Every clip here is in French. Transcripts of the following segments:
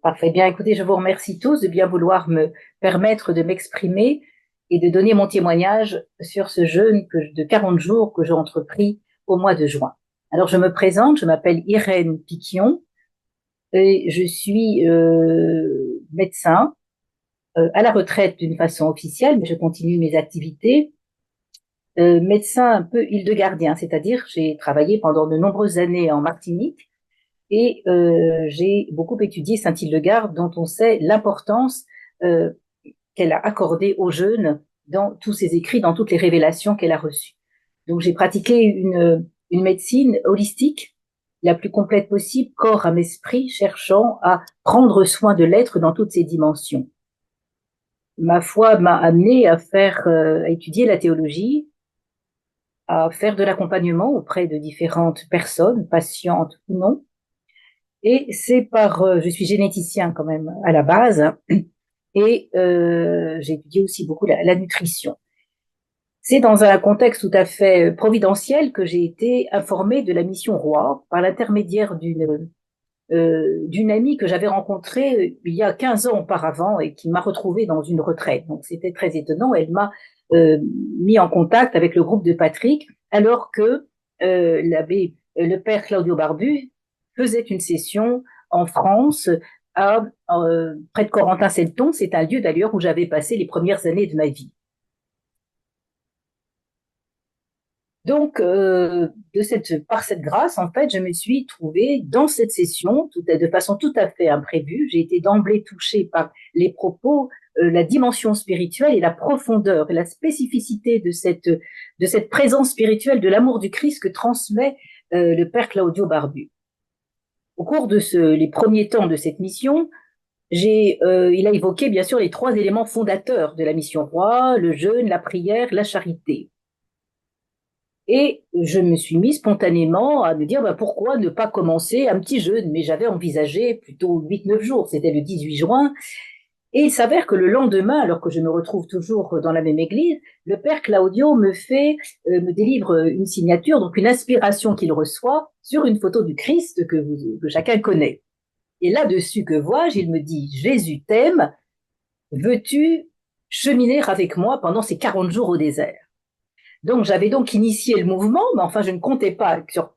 Parfait. Bien, écoutez, je vous remercie tous de bien vouloir me permettre de m'exprimer et de donner mon témoignage sur ce jeûne de 40 jours que j'ai entrepris au mois de juin. Alors, je me présente, je m'appelle Irène Piquion et je suis médecin à la retraite d'une façon officielle, mais je continue mes activités. Médecin un peu île-de-gardien, c'est-à-dire j'ai travaillé pendant de nombreuses années en Martinique et j'ai beaucoup étudié Saint-Hildegarde, dont on sait l'importance euh, qu'elle a accordée aux jeunes dans tous ses écrits, dans toutes les révélations qu'elle a reçues. Donc j'ai pratiqué une médecine holistique la plus complète possible, corps, âme, esprit, cherchant à prendre soin de l'être dans toutes ses dimensions. Ma foi m'a amené à étudier la théologie, à faire de l'accompagnement auprès de différentes personnes, patientes ou non. Et je suis généticien quand même à la base, hein, et j'ai étudié aussi beaucoup la nutrition. C'est dans un contexte tout à fait providentiel que j'ai été informée de la mission Roi par l'intermédiaire d'une amie que j'avais rencontrée il y a 15 ans auparavant et qui m'a retrouvée dans une retraite. Donc c'était très étonnant. Elle m'a mis en contact avec le groupe de Patrick alors que le père Claudio Barbu faisait une session en France près de Corentin-Selton. C'est un lieu d'ailleurs où j'avais passé les premières années de ma vie. Donc, par cette grâce, en fait, je me suis trouvée dans cette session de façon tout à fait imprévue. J'ai été d'emblée touchée par les propos, la dimension spirituelle et la profondeur et la spécificité de cette présence spirituelle de l'amour du Christ que transmet le père Claudio Barbu. Au cours les premiers temps de cette mission, il a évoqué bien sûr les trois éléments fondateurs de la mission Roi, le jeûne, la prière, la charité. Et je me suis mis spontanément à me dire pourquoi ne pas commencer un petit jeûne, mais j'avais envisagé plutôt 8-9 jours, c'était le 18 juin. Et il s'avère que le lendemain, alors que je me retrouve toujours dans la même église, le père Claudio me délivre une signature, donc une inspiration qu'il reçoit sur une photo du Christ que chacun connaît. Et là-dessus, que vois-je? Il me dit, Jésus t'aime, veux-tu cheminer avec moi pendant ces 40 jours au désert? Donc, j'avais donc initié le mouvement, mais enfin, je ne comptais pas sur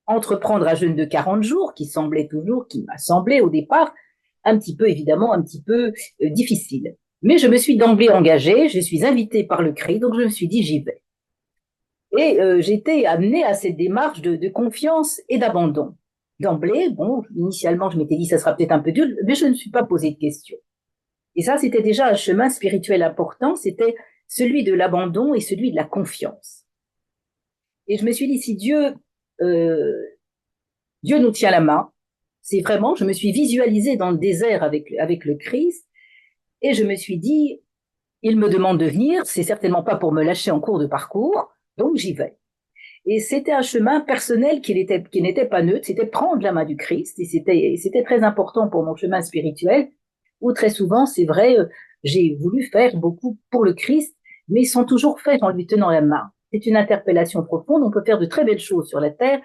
entreprendre un jeûne de 40 jours, qui m'a semblé au départ évidemment, un petit peu difficile. Mais je me suis d'emblée engagée, je suis invitée par le Christ, donc je me suis dit, j'y vais. Et j'étais amenée à cette démarche de confiance et d'abandon. D'emblée, bon, initialement, je m'étais dit, ça sera peut-être un peu dur, mais je ne me suis pas posé de questions. Et ça, c'était déjà un chemin spirituel important, c'était celui de l'abandon et celui de la confiance. Et je me suis dit, si euh, Dieu nous tient la main, c'est vraiment, je me suis visualisée dans le désert avec le Christ, et je me suis dit, il me demande de venir, c'est certainement pas pour me lâcher en cours de parcours, donc j'y vais. Et c'était un chemin personnel qui n'était pas neutre, c'était prendre la main du Christ, et c'était très important pour mon chemin spirituel, où très souvent, c'est vrai, j'ai voulu faire beaucoup pour le Christ, mais ils sont toujours faits en lui tenant la main. C'est une interpellation profonde, on peut faire de très belles choses sur la terre,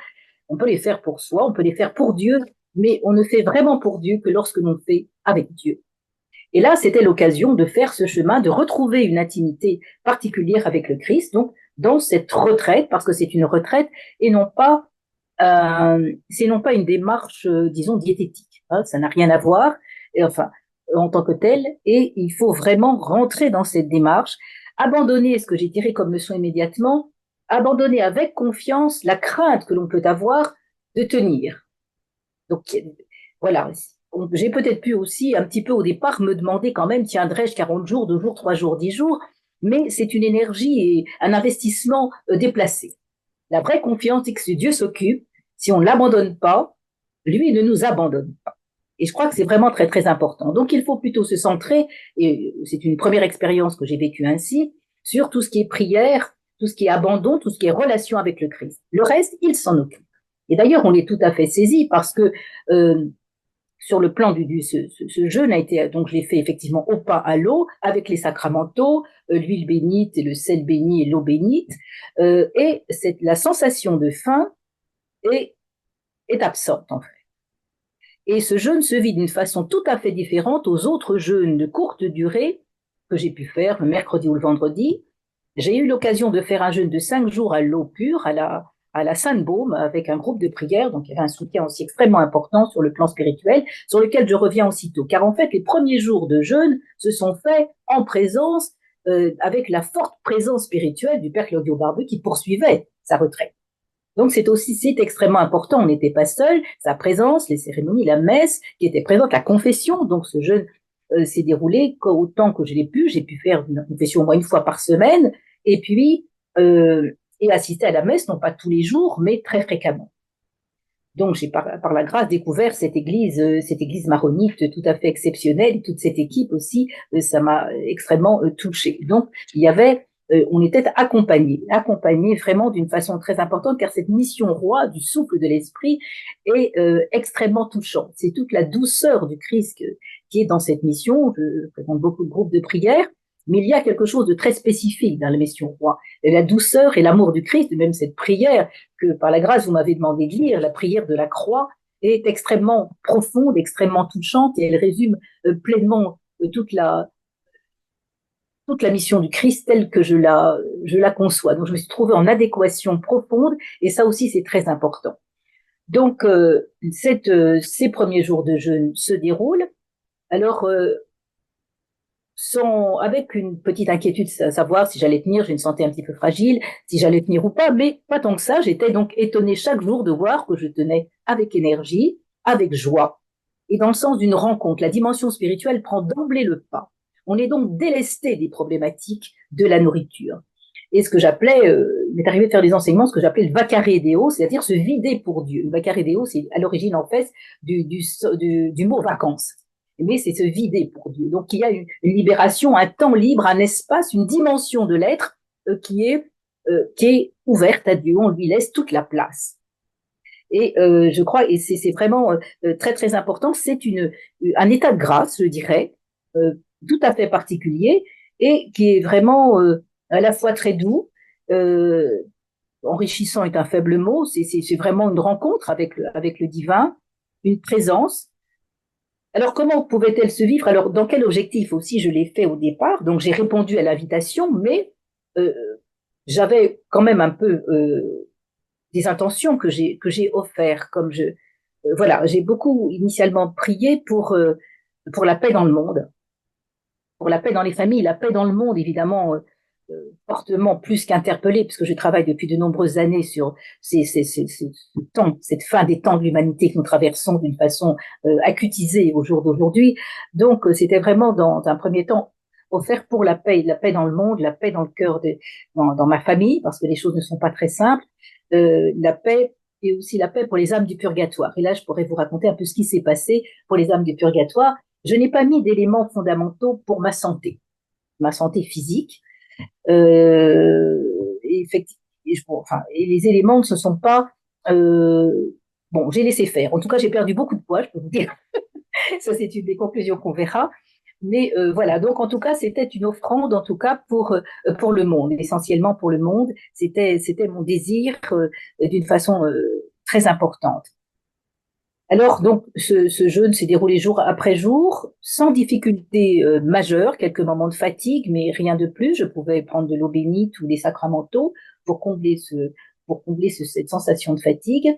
on peut les faire pour soi, on peut les faire pour Dieu, mais on ne fait vraiment pour Dieu que lorsque l'on fait avec Dieu. Et là, c'était l'occasion de faire ce chemin, de retrouver une intimité particulière avec le Christ, donc dans cette retraite, parce que c'est une retraite et c'est non pas une démarche, disons, diététique. Hein, ça n'a rien à voir, et enfin, en tant que tel, et il faut vraiment rentrer dans cette démarche, abandonner ce que j'ai tiré comme leçon immédiatement, abandonner avec confiance la crainte que l'on peut avoir de tenir. Donc voilà, j'ai peut-être pu aussi un petit peu au départ me demander quand même, tiendrais-je 40 jours, 2 jours, 3 jours, 10 jours, mais c'est une énergie et un investissement déplacé. La vraie confiance, c'est que si Dieu s'occupe, si on ne l'abandonne pas, lui ne nous abandonne pas. Et je crois que c'est vraiment très très important. Donc il faut plutôt se centrer, et c'est une première expérience que j'ai vécue ainsi, sur tout ce qui est prière, tout ce qui est abandon, tout ce qui est relation avec le Christ. Le reste, il s'en occupe. Et d'ailleurs, on est tout à fait saisi parce que sur le plan ce jeûne a été, donc je l'ai fait effectivement au pain à l'eau, avec les sacramentaux, l'huile bénite et le sel béni et l'eau bénite, et la sensation de faim est absente en fait. Et ce jeûne se vit d'une façon tout à fait différente aux autres jeûnes de courte durée que j'ai pu faire le mercredi ou le vendredi. J'ai eu l'occasion de faire un jeûne de 5 jours à l'eau pure, à la Sainte-Baume, avec un groupe de prière. Donc, il y avait un soutien aussi extrêmement important sur le plan spirituel, sur lequel je reviens aussitôt. Car en fait, les premiers jours de jeûne se sont faits en présence, avec la forte présence spirituelle du père Claudio Barbu qui poursuivait sa retraite. Donc c'est extrêmement important. On n'était pas seul. Sa présence, les cérémonies, la messe qui était présente, la confession. Donc ce jeûne s'est déroulé autant que je l'ai pu. J'ai pu faire une confession au moins une fois par semaine, et puis et assister à la messe, non pas tous les jours, mais très fréquemment. Donc j'ai par la grâce découvert cette église maronite tout à fait exceptionnelle, toute cette équipe aussi, ça m'a extrêmement touchée. Donc il y avait on était accompagnés vraiment d'une façon très importante, car cette mission roi du souffle de l'esprit est extrêmement touchante. C'est toute la douceur du Christ qui est dans cette mission. Je fréquente beaucoup de groupes de prière, mais il y a quelque chose de très spécifique dans la mission roi. Et la douceur et l'amour du Christ, même cette prière que par la grâce vous m'avez demandé de lire, la prière de la croix, est extrêmement profonde, extrêmement touchante, et elle résume pleinement toute la mission du Christ telle que je la conçois. Donc je me suis trouvée en adéquation profonde, et ça aussi c'est très important. Donc ces premiers jours de jeûne se déroulent. Alors avec une petite inquiétude, à savoir si j'allais tenir, j'ai une santé un petit peu fragile, si j'allais tenir ou pas, mais pas tant que ça. J'étais donc étonnée chaque jour de voir que je tenais avec énergie, avec joie, et dans le sens d'une rencontre. La dimension spirituelle prend d'emblée le pas. On est donc délesté des problématiques de la nourriture. Et ce que j'appelais, il m'est arrivé de faire des enseignements, ce que j'appelais le vacare deo, c'est-à-dire se vider pour Dieu. Le vacare deo, c'est à l'origine en fait du mot vacances. Mais c'est se vider pour Dieu. Donc il y a une libération, un temps libre, un espace, une dimension de l'être qui est ouverte à Dieu. On lui laisse toute la place. Et je crois, et c'est vraiment très très important, c'est un état de grâce, je dirais, tout à fait particulier, et qui est vraiment à la fois très doux, enrichissant est un faible mot, c'est vraiment une rencontre avec le divin, une présence. Alors, comment pouvait-elle se vivre? Alors, dans quel objectif aussi je l'ai fait au départ? Donc, j'ai répondu à l'invitation, mais euh, j'avais quand même un peu des intentions que j'ai offert, comme voilà, j'ai beaucoup initialement prié pour la paix dans le monde, pour la paix dans les familles, la paix dans le monde, évidemment, fortement plus qu'interpellée, puisque je travaille depuis de nombreuses années sur cette fin des temps de l'humanité que nous traversons d'une façon acutisée au jour d'aujourd'hui. Donc, c'était vraiment, dans un premier temps, offert pour la paix dans le monde, la paix dans le cœur, dans ma famille, parce que les choses ne sont pas très simples, la paix et aussi la paix pour les âmes du purgatoire. Et là, je pourrais vous raconter un peu ce qui s'est passé pour les âmes du purgatoire. Je n'ai pas mis d'éléments fondamentaux pour ma santé physique. Et effectivement, et les éléments ne se sont pas. Bon, j'ai laissé faire. En tout cas, j'ai perdu beaucoup de poids, je peux vous dire. Ça, c'est une des conclusions qu'on verra. Mais voilà, donc en tout cas, c'était une offrande, en tout cas pour le monde, essentiellement pour le monde. C'était mon désir d'une façon très importante. Alors, donc, ce jeûne s'est déroulé jour après jour, sans difficulté majeure, quelques moments de fatigue, mais rien de plus. Je pouvais prendre de l'eau bénite ou des sacramentaux pour combler cette sensation de fatigue.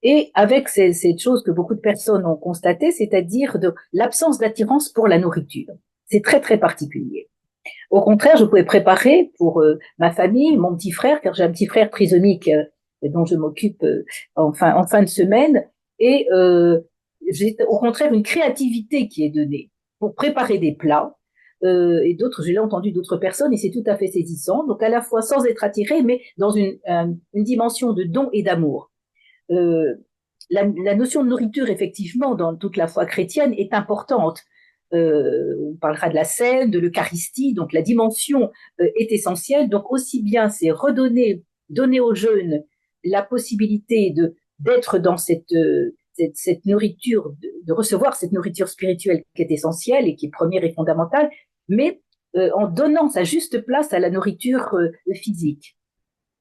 Et avec cette chose que beaucoup de personnes ont constatée, c'est-à-dire de l'absence d'attirance pour la nourriture. C'est très, très particulier. Au contraire, je pouvais préparer pour ma famille, mon petit frère, car j'ai un petit frère trisomique dont je m'occupe en fin de semaine, et j'ai au contraire une créativité qui est donnée pour préparer des plats, et d'autres, j'ai entendu d'autres personnes, et c'est tout à fait saisissant, donc à la fois sans être attiré, mais dans une dimension de don et d'amour. La notion de nourriture, effectivement, dans toute la foi chrétienne, est importante. On parlera de la scène, de l'Eucharistie, donc la dimension est essentielle. Donc aussi bien c'est donner aux jeunes la possibilité d'être dans cette nourriture, de recevoir cette nourriture spirituelle qui est essentielle et qui est première et fondamentale, mais en donnant sa juste place à la nourriture physique.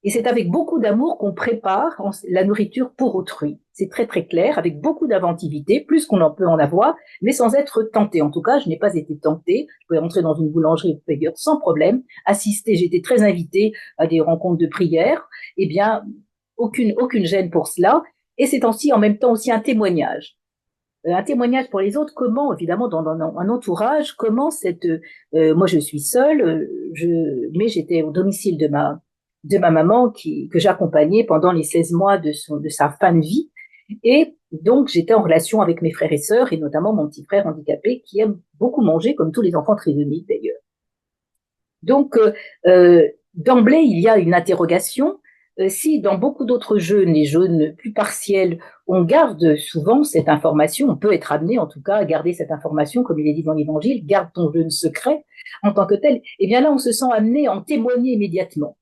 Et c'est avec beaucoup d'amour qu'on prépare la nourriture pour autrui. C'est très très clair, avec beaucoup d'inventivité, plus qu'on en peut en avoir, mais sans être tenté. En tout cas, je n'ai pas été tentée. Je pouvais rentrer dans une boulangerie sans problème, assister. J'étais très invitée à des rencontres de prière. Eh bien, aucune gêne pour cela. Et c'est aussi en même temps aussi un témoignage pour les autres, comment, évidemment, dans un entourage, comment moi je suis seule, mais j'étais au domicile de ma maman que j'accompagnais pendant les 16 mois de sa fin de vie. Et donc, j'étais en relation avec mes frères et sœurs, et notamment mon petit frère handicapé qui aime beaucoup manger, comme tous les enfants trisomiques d'ailleurs. Donc, d'emblée, il y a une interrogation. Si dans beaucoup d'autres jeûnes, les jeûnes plus partiels, on garde souvent cette information, on peut être amené en tout cas à garder cette information, comme il est dit dans l'Évangile, garde ton jeûne secret en tant que tel, et bien là, on se sent amené à en témoigner immédiatement.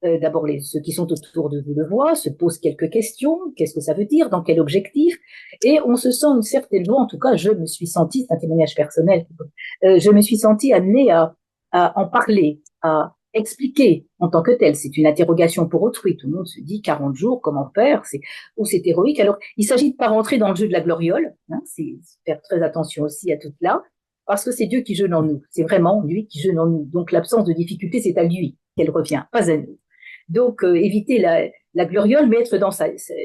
D'abord, ceux qui sont autour de vous le voient, se posent quelques questions, qu'est-ce que ça veut dire, dans quel objectif, et on se sent une certaine joie, en tout cas, je me suis sentie, c'est un témoignage personnel, je me suis sentie amenée à en parler, à expliquer en tant que tel. C'est une interrogation pour autrui. Tout le monde se dit 40 jours, comment faire, c'est héroïque. Alors, il s'agit de pas rentrer dans le jeu de la gloriole, hein, c'est faire très attention aussi à tout cela, parce que c'est Dieu qui jeûne en nous. C'est vraiment lui qui jeûne en nous. Donc, l'absence de difficulté, c'est à lui qu'elle revient, pas à nous. Donc, éviter la gloriole, mais être dans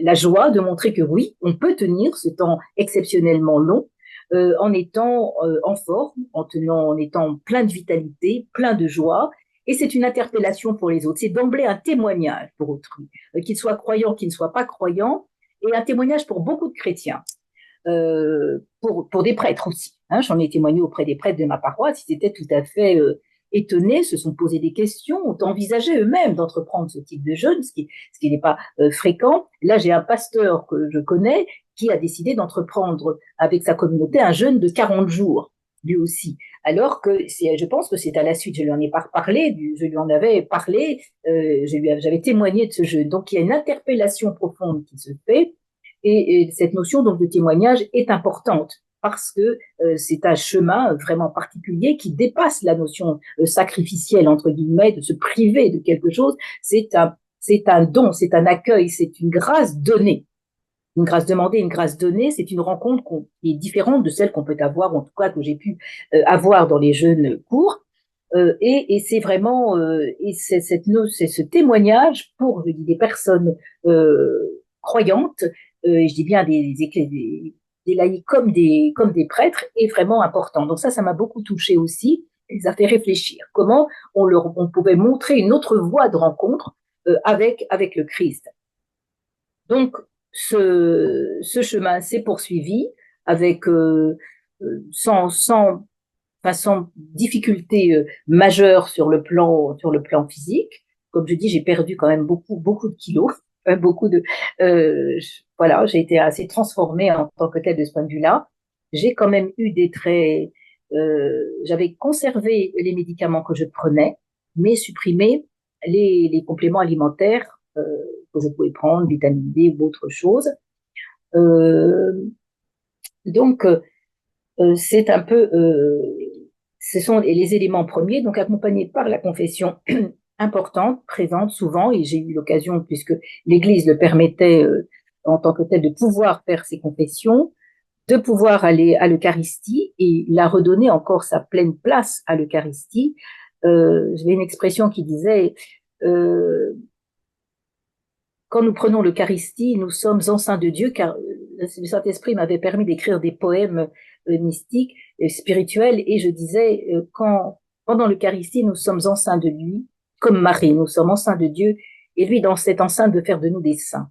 la joie de montrer que oui, on peut tenir ce temps exceptionnellement long en étant en forme, en étant plein de vitalité, plein de joie. Et c'est une interpellation pour les autres. C'est d'emblée un témoignage pour autrui, qu'ils soient croyants, qu'ils ne soient pas croyants, et un témoignage pour beaucoup de chrétiens, pour des prêtres aussi. Hein, j'en ai témoigné auprès des prêtres de ma paroisse. Ils étaient tout à fait étonnés, se sont posés des questions, ont envisagé eux-mêmes d'entreprendre ce type de jeûne, ce qui n'est pas fréquent. Là, j'ai un pasteur que je connais qui a décidé d'entreprendre avec sa communauté un jeûne de 40 jours, lui aussi. Alors que je pense que c'est à la suite, je lui en ai pas parlé, je lui en avais parlé, j'avais témoigné de ce jeûne. Donc il y a une interpellation profonde qui se fait, et cette notion donc de témoignage est importante parce que c'est un chemin vraiment particulier qui dépasse la notion sacrificielle, entre guillemets, de se priver de quelque chose. C'est un don, c'est un accueil, c'est une grâce donnée. Une grâce demandée, une grâce donnée, c'est une rencontre qui est différente de celle qu'on peut avoir, en tout cas que j'ai pu avoir dans les jeûnes courts. Et c'est vraiment et c'est ce témoignage pour des personnes croyantes, je dis bien des laïcs comme des prêtres, est vraiment important. Donc ça m'a beaucoup touché aussi. Ça les a fait réfléchir. Comment on pouvait montrer une autre voie de rencontre avec le Christ. Donc ce chemin s'est poursuivi avec sans difficulté majeure sur le plan physique. Comme je dis, j'ai perdu quand même beaucoup de kilos, beaucoup de voilà, j'ai été assez transformée en tant que telle de ce point de vue-là. J'ai quand même eu des traits. J'avais conservé les médicaments que je prenais, mais supprimé les compléments alimentaires que je pouvais prendre, vitamine D ou autre chose. Euh, donc c'est un peu ce sont les éléments premiers, donc accompagnés par la confession importante, présente souvent, et j'ai eu l'occasion, puisque l'Église le permettait en tant que tel, de pouvoir faire ces confessions, de pouvoir aller à l'Eucharistie, et il a redonné encore sa pleine place à l'Eucharistie. J'avais une expression qui disait quand nous prenons l'Eucharistie, nous sommes enceints de Dieu, car le Saint-Esprit m'avait permis d'écrire des poèmes mystiques, spirituels, et je disais, pendant l'Eucharistie, nous sommes enceints de lui, comme Marie, nous sommes enceints de Dieu, et lui, dans cette enceinte, de faire de nous des saints.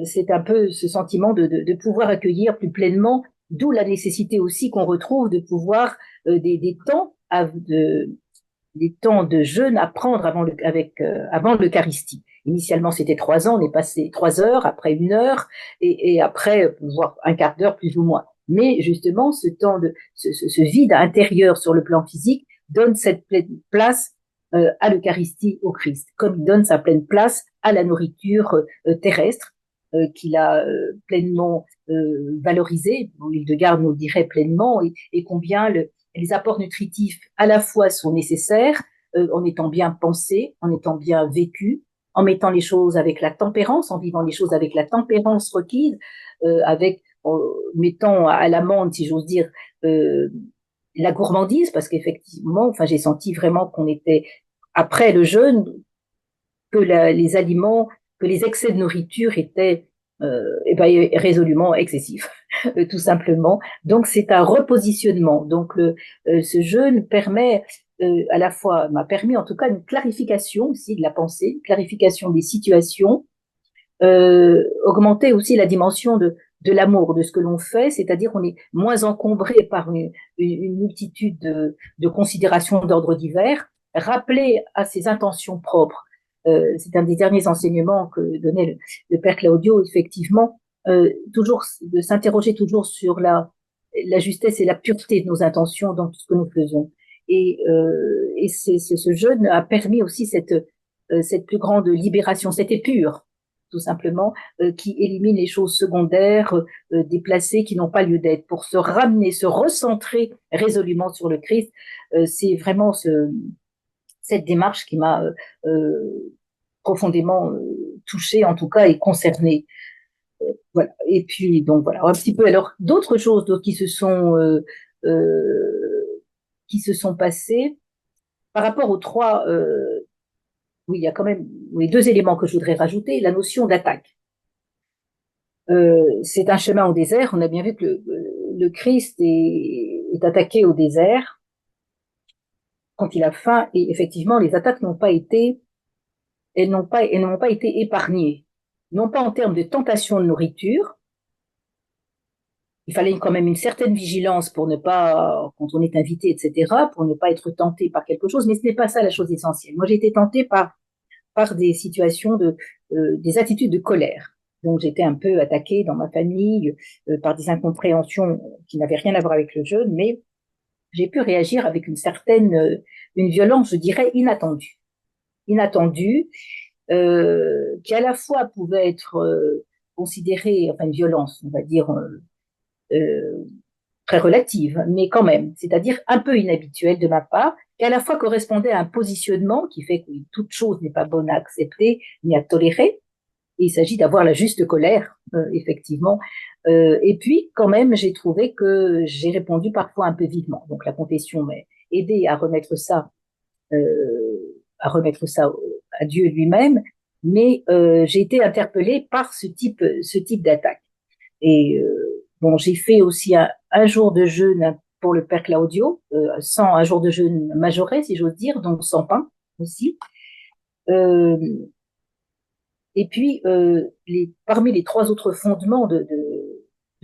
C'est un peu ce sentiment de pouvoir accueillir plus pleinement, d'où la nécessité aussi qu'on retrouve de pouvoir des temps de jeûne à prendre avant l'Eucharistie. Initialement, c'était 3 ans, on est passé 3 heures, après 1 heure, et après, voire un quart d'heure plus ou moins. Mais justement, ce vide intérieur sur le plan physique donne cette pleine place à l'Eucharistie au Christ, comme il donne sa pleine place à la nourriture terrestre qu'il a pleinement valorisée. Hildegard nous le dirait pleinement, et combien les apports nutritifs à la fois sont nécessaires en étant bien pensés, en étant bien vécus, en mettant les choses avec la tempérance, en vivant les choses avec la tempérance requise, en mettant à l'amende, si j'ose dire, euh, la gourmandise, parce qu'effectivement, enfin, j'ai senti vraiment qu'on était, après le jeûne, que les aliments, que les excès de nourriture étaient eh ben, résolument excessifs, tout simplement. Donc c'est un repositionnement. Donc ce jeûne permet à la fois, m'a permis en tout cas une clarification aussi de la pensée, une clarification des situations, augmenter aussi la dimension de l'amour, de ce que l'on fait, c'est-à-dire on est moins encombré par une multitude de considérations d'ordre divers, rappeler à ses intentions propres. C'est un des derniers enseignements que donnait le père Claudio, effectivement, toujours de s'interroger toujours sur la justesse et la pureté de nos intentions dans tout ce que nous faisons. Et ce jeûne a permis aussi cette plus grande libération, cette épure, tout simplement, qui élimine les choses secondaires, déplacées, qui n'ont pas lieu d'être, pour se ramener, se recentrer résolument sur le Christ. C'est vraiment cette démarche qui m'a profondément touchée, en tout cas, et concernée. Voilà. Et puis, donc voilà, un petit peu. Alors, d'autres choses qui se sont passées par rapport aux trois. Oui, il y a quand même oui, deux éléments que je voudrais rajouter. La notion d'attaque. C'est un chemin au désert. On a bien vu que le Christ est attaqué au désert quand il a faim. Et effectivement, les attaques elles n'ont pas été épargnées. Non pas en termes de tentation de nourriture. Il fallait quand même une certaine vigilance pour ne pas, quand on est invité, etc., pour ne pas être tenté par quelque chose. Mais ce n'est pas ça la chose essentielle. Moi, j'ai été tentée par des situations des attitudes de colère. Donc j'étais un peu attaquée dans ma famille par des incompréhensions qui n'avaient rien à voir avec le jeûne, mais j'ai pu réagir avec une violence, je dirais, inattendue, qui à la fois pouvait être considérée, enfin une violence, on va dire, euh, très relative, mais quand même, c'est-à-dire un peu inhabituelle de ma part, qui à la fois correspondait à un positionnement qui fait que toute chose n'est pas bonne à accepter ni à tolérer. Et il s'agit d'avoir la juste colère, effectivement. Et puis, quand même, j'ai trouvé que j'ai répondu parfois un peu vivement. Donc, la confession m'a aidé à remettre ça à Dieu lui-même. Mais j'ai été interpellée par ce type d'attaque. Et bon, j'ai fait aussi un jour de jeûne pour le père Claudio, sans un jour de jeûne majoré, si j'ose dire, donc sans pain aussi. Euh, et puis, parmi les trois autres fondements de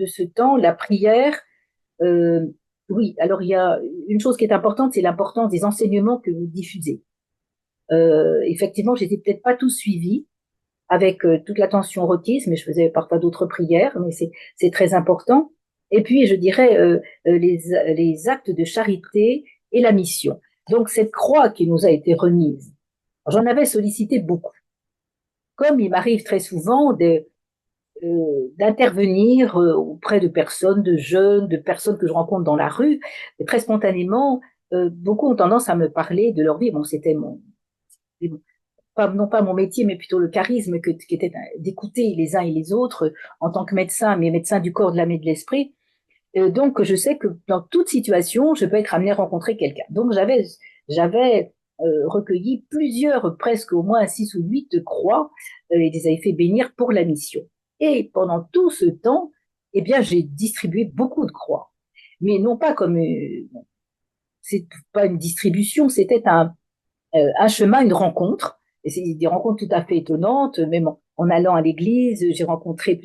ce temps, la prière, euh, oui, alors il y a une chose qui est importante, c'est l'importance des enseignements que vous diffusez. Effectivement, j'étais peut-être pas tout suivi avec toute l'attention requise, mais je faisais parfois d'autres prières, mais c'est très important. Et puis, je dirais, les actes de charité et la mission. Donc, cette croix qui nous a été remise, j'en avais sollicité beaucoup. Comme il m'arrive très souvent d'intervenir auprès de personnes, de jeunes, de personnes que je rencontre dans la rue, et très spontanément, beaucoup ont tendance à me parler de leur vie. Bon, non pas mon métier, mais plutôt le charisme qui était d'écouter les uns et les autres en tant que médecin, mais médecin du corps, de l'âme et de l'esprit. Donc, je sais que dans toute situation, je peux être amené à rencontrer quelqu'un. Donc, j'avais recueilli presque au moins 6 ou 8 croix et les avais fait bénir pour la mission. Et pendant tout ce temps, eh bien, j'ai distribué beaucoup de croix. Mais non pas c'est pas une distribution, c'était un chemin, une rencontre. Et c'est des rencontres tout à fait étonnantes. Même en allant à l'église, j'ai rencontré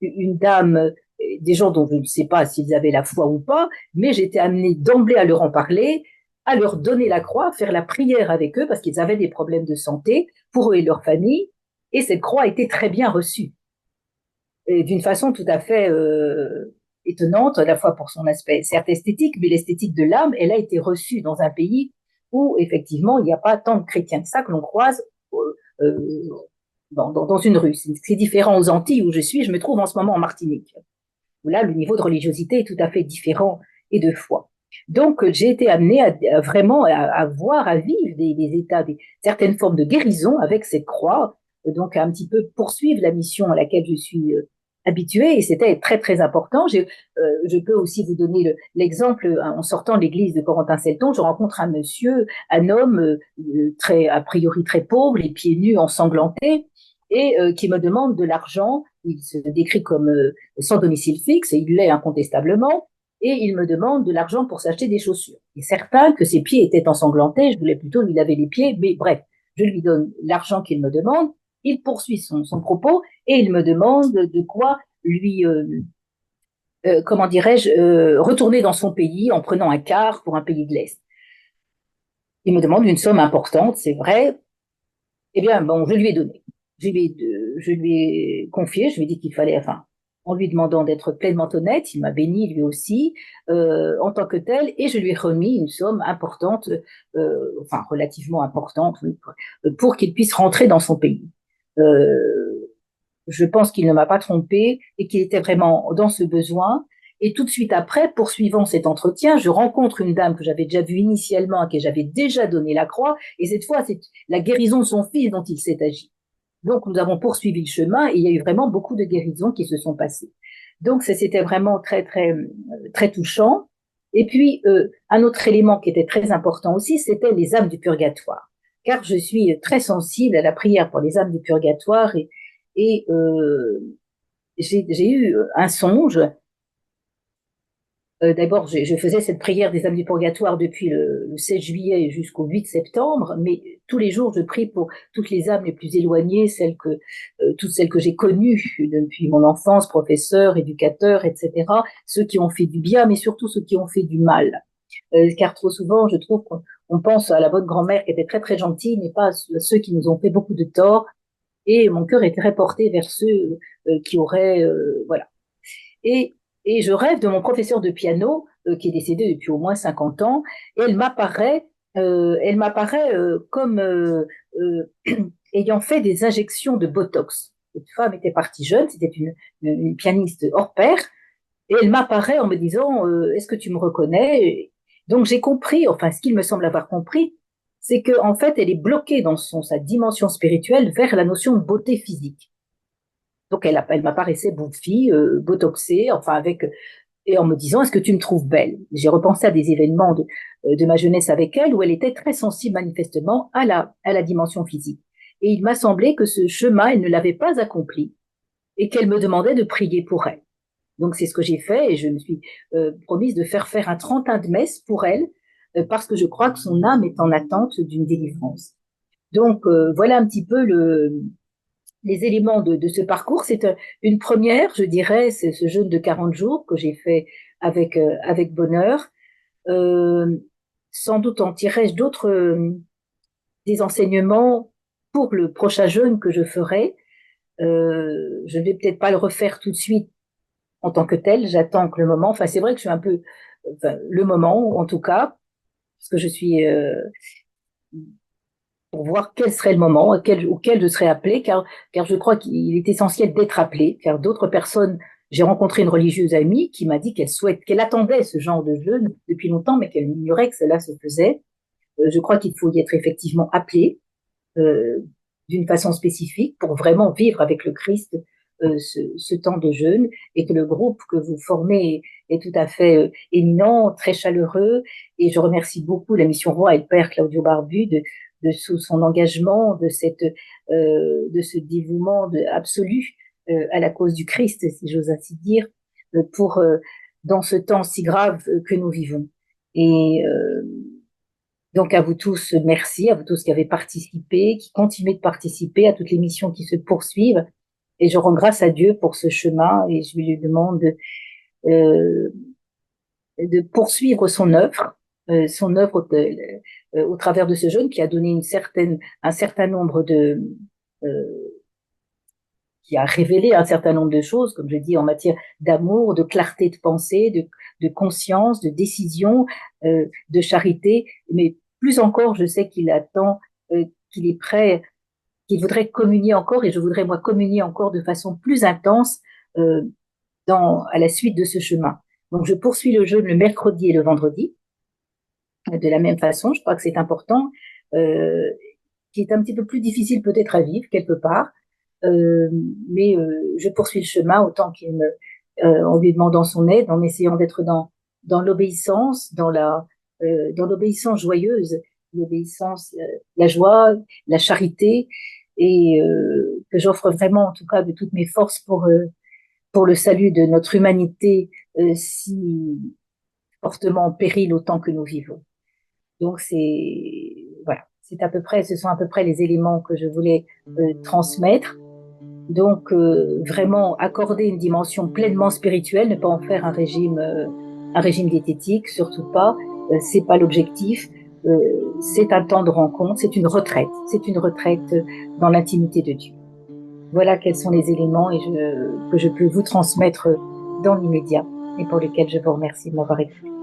une dame, des gens dont je ne sais pas s'ils avaient la foi ou pas, mais j'étais amenée d'emblée à leur en parler, à leur donner la croix, faire la prière avec eux parce qu'ils avaient des problèmes de santé pour eux et leur famille. Et cette croix a été très bien reçue. Et d'une façon tout à fait étonnante, à la fois pour son aspect certes esthétique, mais l'esthétique de l'âme, elle a été reçue dans un pays où effectivement il n'y a pas tant de chrétiens que ça que l'on croise euh, dans une rue. C'est différent aux Antilles où je suis, je me trouve en ce moment en Martinique, où là le niveau de religiosité est tout à fait différent et de foi. Donc, j'ai été amenée vraiment à voir, à vivre des états, certaines formes de guérison avec cette croix, donc à un petit peu poursuivre la mission à laquelle je suis habituée, et c'était très, très important. Je peux aussi vous donner l'exemple, en sortant de l'église de Corentin-Selton, je rencontre un monsieur, un homme très, a priori très pauvre, les pieds nus, ensanglantés, et qui me demande de l'argent. Il se décrit comme sans domicile fixe, et il l'est incontestablement, et il me demande de l'argent pour s'acheter des chaussures. Il est certain que ses pieds étaient ensanglantés, je voulais plutôt lui laver les pieds, mais bref, je lui donne l'argent qu'il me demande, il poursuit son propos et il me demande de quoi lui, comment dirais-je, retourner dans son pays en prenant un car pour un pays de l'Est. Il me demande une somme importante, c'est vrai. Eh bien, bon, je lui ai donné. Je lui ai confié, je lui ai dit qu'il fallait, enfin, en lui demandant d'être pleinement honnête, il m'a béni lui aussi, en tant que tel, et je lui ai remis une somme importante, enfin, relativement importante, oui, pour qu'il puisse rentrer dans son pays. Euh, je pense qu'il ne m'a pas trompé et qu'il était vraiment dans ce besoin. Et tout de suite après, poursuivant cet entretien, je rencontre une dame que j'avais déjà vue initialement, à qui j'avais déjà donné la croix, et cette fois, c'est la guérison de son fils dont il s'est agi. Donc, nous avons poursuivi le chemin et il y a eu vraiment beaucoup de guérisons qui se sont passées. Donc, c'était vraiment très, très, très touchant. Et puis, un autre élément qui était très important aussi, c'était les âmes du purgatoire. Car je suis très sensible à la prière pour les âmes du purgatoire et j'ai eu un songe. D'abord, je faisais cette prière des âmes du purgatoire depuis le 16 juillet jusqu'au 8 septembre, mais tous les jours, je prie pour toutes les âmes les plus éloignées, toutes celles que j'ai connues depuis mon enfance, professeur, éducateur, etc., ceux qui ont fait du bien, mais surtout ceux qui ont fait du mal. Car trop souvent, je trouve qu'on pense à la bonne grand-mère qui était très très gentille, mais pas à ceux qui nous ont fait beaucoup de tort, et mon cœur est très porté vers ceux qui auraient, voilà. Et, et je rêve de mon professeur de piano, qui est décédé depuis au moins 50 ans, et elle m'apparaît comme ayant fait des injections de Botox. Cette femme était partie jeune, c'était une pianiste hors pair, et elle m'apparaît en me disant est-ce que tu me reconnais? Donc j'ai compris, enfin ce qu'il me semble avoir compris, c'est qu'en fait elle est bloquée dans sa dimension spirituelle vers la notion de beauté physique. Donc elle m'apparaissait bouffie, botoxée, enfin avec et en me disant est-ce que tu me trouves belle? J'ai repensé à des événements de ma jeunesse avec elle où elle était très sensible manifestement à la dimension physique. Et il m'a semblé que ce chemin, elle ne l'avait pas accompli et qu'elle me demandait de prier pour elle. Donc c'est ce que j'ai fait et je me suis promise de faire un 31 de messe pour elle parce que je crois que son âme est en attente d'une délivrance. Donc voilà un petit peu les éléments de ce parcours. C'est une première, je dirais, c'est ce jeûne de 40 jours que j'ai fait avec bonheur. Euh, Sans doute en tirerai-je d'autres des enseignements pour le prochain jeûne que je ferai. Je ne vais peut-être pas le refaire tout de suite en tant que tel. J'attends que le moment. Enfin, c'est vrai que je suis un peu enfin, le moment, en tout cas, parce que je suis pour voir quel serait le moment auquel je serais appelée, car je crois qu'il est essentiel d'être appelé, car d'autres personnes, j'ai rencontré une religieuse amie qui m'a dit qu'elle attendait ce genre de jeûne depuis longtemps, mais qu'elle ignorait que cela se faisait. Je crois qu'il faut y être effectivement appelé euh, d'une façon spécifique pour vraiment vivre avec le Christ ce temps de jeûne et que le groupe que vous formez est tout à fait éminent, très chaleureux et je remercie beaucoup la Mission Roi et le Père Claudio Barbu de son engagement, de ce dévouement absolu à la cause du Christ, si j'ose ainsi dire, pour dans ce temps si grave que nous vivons. Et donc à vous tous, merci, à vous tous qui avez participé, qui continuez de participer, à toutes les missions qui se poursuivent. Et je rends grâce à Dieu pour ce chemin et je lui demande euh, de poursuivre son œuvre au travers de ce jeune qui a donné un certain nombre euh, qui a révélé un certain nombre de choses, comme je dis, en matière d'amour, de clarté de pensée, de conscience, de décision, de charité. Mais plus encore, je sais qu'il attend, qu'il est prêt, qu'il voudrait communier encore, et je voudrais moi communier encore de façon plus intense à la suite de ce chemin. Donc, je poursuis le jeûne le mercredi et le vendredi. De la même façon, je crois que c'est important, euh, qui est un petit peu plus difficile peut-être à vivre quelque part, euh, mais je poursuis le chemin autant en lui demandant son aide, en essayant d'être dans l'obéissance, dans l'obéissance joyeuse, l'obéissance, la joie, la charité, et que j'offre vraiment en tout cas de toutes mes forces pour le salut de notre humanité si fortement en péril autant que nous vivons. Donc voilà, ce sont à peu près les éléments que je voulais transmettre. Donc vraiment accorder une dimension pleinement spirituelle, ne pas en faire un régime diététique, surtout pas. C'est pas l'objectif. C'est un temps de rencontre, c'est une retraite dans l'intimité de Dieu. Voilà quels sont les éléments que je peux vous transmettre dans l'immédiat et pour lesquels je vous remercie de m'avoir écouté.